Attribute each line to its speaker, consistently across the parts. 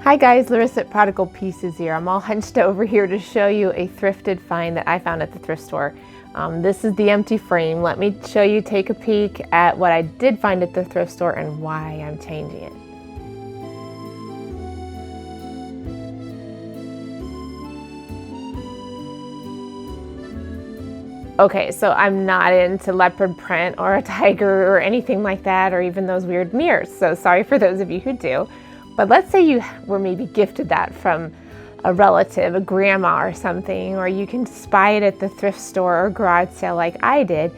Speaker 1: Hi guys, Larissa at Prodigal Pieces here. I'm all hunched over here to show you a thrifted find that I found at the thrift store. This is the empty frame. Let me show you, take a peek at what I did find at the thrift store and why I'm changing it. Okay, so I'm not into leopard print or a tiger or anything like that, or even those weird mirrors. So sorry for those of you who do. But let's say you were maybe gifted that from a relative, a grandma or something, or you can spy it at the thrift store or garage sale like I did.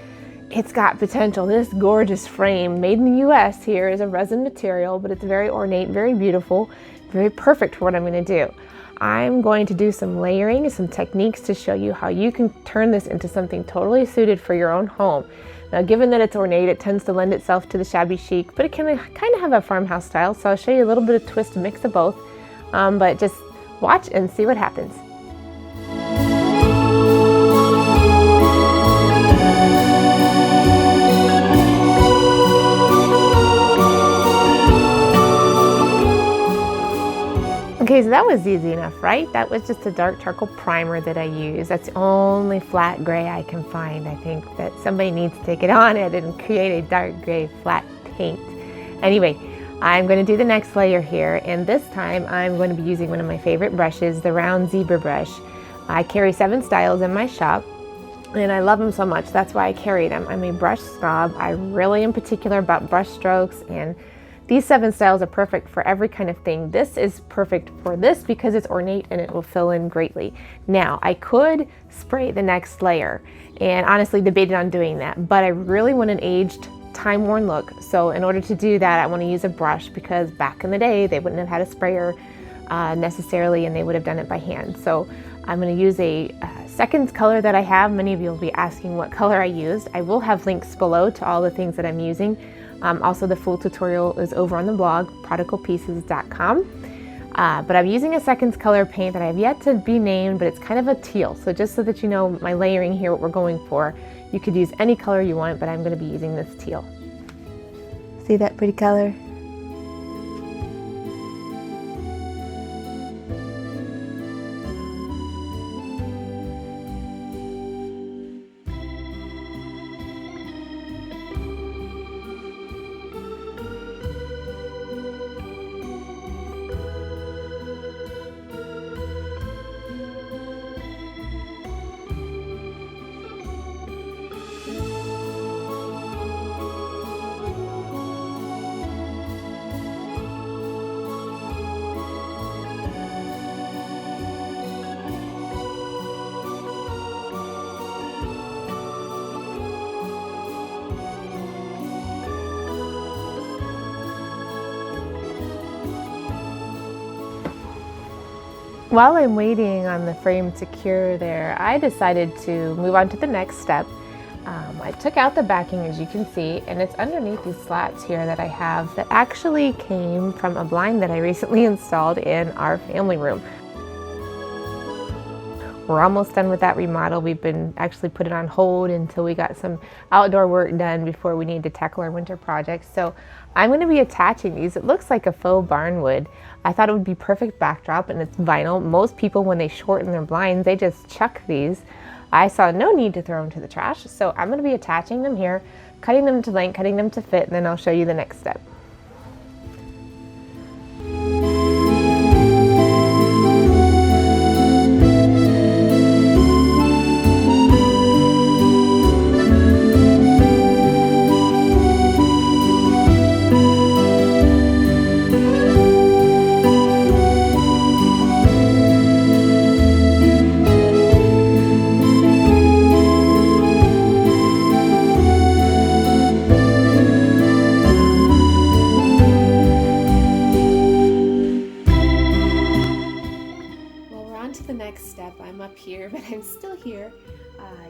Speaker 1: It's got potential. This gorgeous frame, made in the US here, is a resin material, but it's very ornate, very beautiful, very perfect for what I'm gonna do. I'm going to do some layering, some techniques to show you how you can turn this into something totally suited for your own home. Now, given that it's ornate, it tends to lend itself to the shabby chic, but it can kind of have a farmhouse style, so I'll show you a little bit of twist, a mix of both, but just watch and see what happens. Okay, so that was easy enough, right? That was just a dark charcoal primer that I use. That's the only flat gray I can find. I think that somebody needs to get on it and create a dark gray flat paint. Anyway, I'm going to do the next layer here, and this time I'm going to be using one of my favorite brushes, the round zebra brush. I carry 7 styles in my shop, and I love them so much. That's why I carry them. I'm a brush snob. I really am particular about brush strokes, and these 7 styles are perfect for every kind of thing. This is perfect for this because it's ornate and it will fill in greatly. Now, I could spray the next layer and honestly debated on doing that, but I really want an aged, time-worn look. So in order to do that, I want to use a brush because back in the day, they wouldn't have had a sprayer necessarily, and they would have done it by hand. So I'm going to use a second color that I have. Many of you will be asking what color I used. I will have links below to all the things that I'm using. Also, the full tutorial is over on the blog, prodigalpieces.com. But I'm using a seconds color paint that I have yet to be named, but it's kind of a teal. So just so that you know my layering here, what we're going for, you could use any color you want, but I'm going to be using this teal. See that pretty color? While I'm waiting on the frame to cure there, I decided to move on to the next step. I took out the backing, as you can see, and it's underneath these slats here that I have that actually came from a blind that I recently installed in our family room. We're almost done with that remodel. We've been actually put it on hold until we got some outdoor work done before we need to tackle our winter projects. So I'm going to be attaching these. It looks like a faux barnwood. I thought it would be perfect backdrop, and it's vinyl. Most people, when they shorten their blinds, they just chuck these. I saw no need to throw them to the trash, so I'm going to be attaching them here, cutting them to length, cutting them to fit, and then I'll show you the next step. I'm up here, but I'm still here.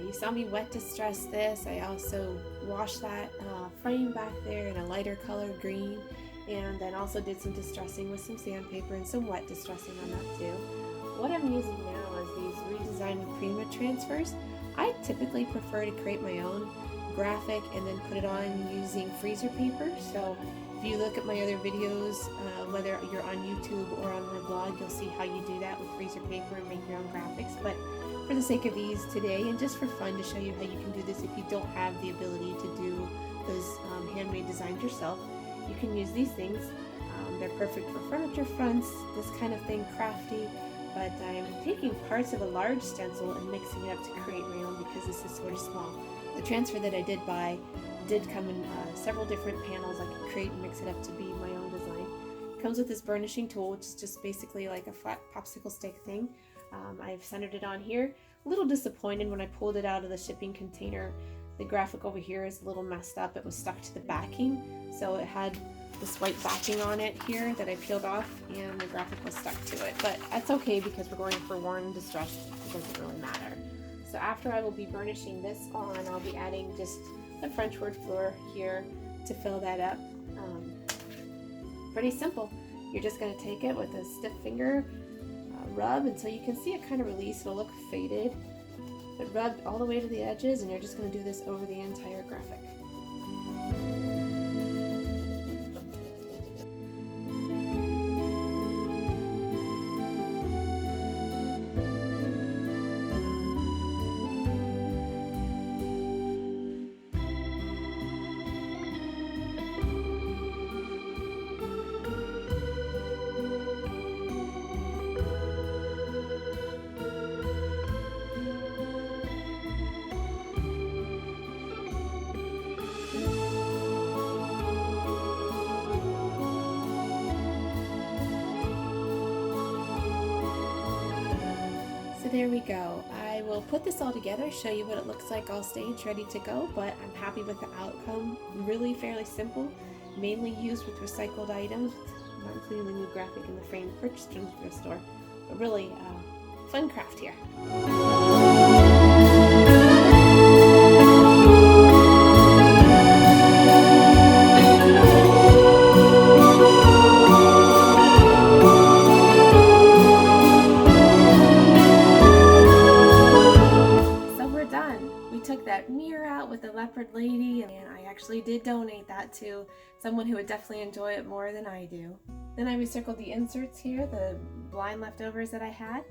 Speaker 1: You saw me wet distress this. I also washed that frame back there in a lighter color green, and then also did some distressing with some sandpaper and some wet distressing on that too. What I'm using now is these redesigned Prima transfers. I typically prefer to create my own graphic and then put it on using freezer paper. So
Speaker 2: If you look at my other videos, whether you're on YouTube or on my blog, you'll see how you do that with freezer paper and make your own graphics. But for the sake of ease today, and just for fun to show you how you can do this if you don't have the ability to do those handmade designs yourself, you can use these things. They're perfect for furniture fronts, this kind of thing, crafty. But I'm taking parts of a large stencil and mixing it up to create my own because this is sort of small. The transfer that I did buy did come in several different panels. I could create and mix it up to be my own design. It comes with this burnishing tool, which is just basically like a flat popsicle stick thing. I've centered it on here. A little disappointed when I pulled it out of the shipping container. The graphic over here is a little messed up. It was stuck to the backing, so it had this white backing on it here that I peeled off, and the graphic was stuck to it. But that's okay because we're going for worn and distressed. It doesn't really matter. So after I will be burnishing this on, I'll be adding just the Frenchwood floor here to fill that up. Pretty simple. You're just going to take it with a stiff finger, rub until you can see it kind of release. It'll look faded, but rub all the way to the edges, and you're just going to do this over the entire graphic. So there we go. I will put this all together, show you what it looks like all staged, ready to go, but I'm happy with the outcome. Really fairly simple, mainly used with recycled items, not including the new graphic in the frame purchased from the thrift store, but really fun craft here. That mirror out with the leopard lady, and I actually did donate that to someone who would definitely enjoy it more than I do. Then I recircled the inserts here, the blind leftovers that I had,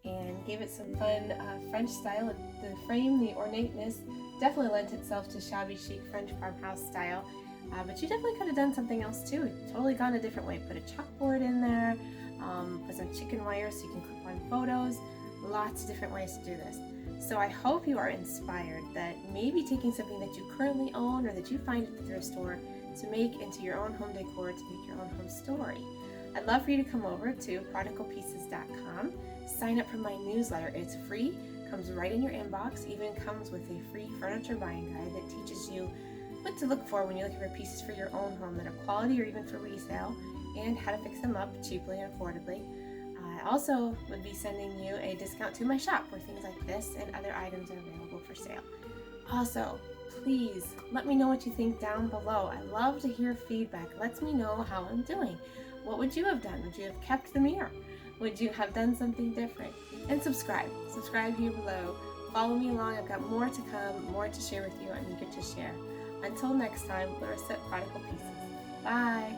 Speaker 2: and gave it some fun French style. The frame, the ornateness, definitely lent itself to shabby chic French farmhouse style, but you definitely could have done something else too. Totally gone a different way. Put a chalkboard in there, put some chicken wire so you can clip on photos. Lots of different ways to do this. So I hope you are inspired that maybe taking something that you currently own or that you find at the thrift store to make into your own home decor, to make your own home story. I'd love for you to come over to prodigalpieces.com, sign up for my newsletter. It's free, comes right in your inbox, even comes with a free furniture buying guide that teaches you what to look for when you're looking for pieces for your own home that are quality or even for resale, and how to fix them up cheaply and affordably. I also would be sending you a discount to my shop where things like this and other items are available for sale. Also, please let me know what you think down below. I love to hear feedback. It lets me know how I'm doing. What would you have done? Would you have kept the mirror? Would you have done something different? And subscribe. Subscribe here below. Follow me along. I've got more to come, more to share with you. I'm eager to share. Until next time, Larissa at Prodigal Pieces. Bye.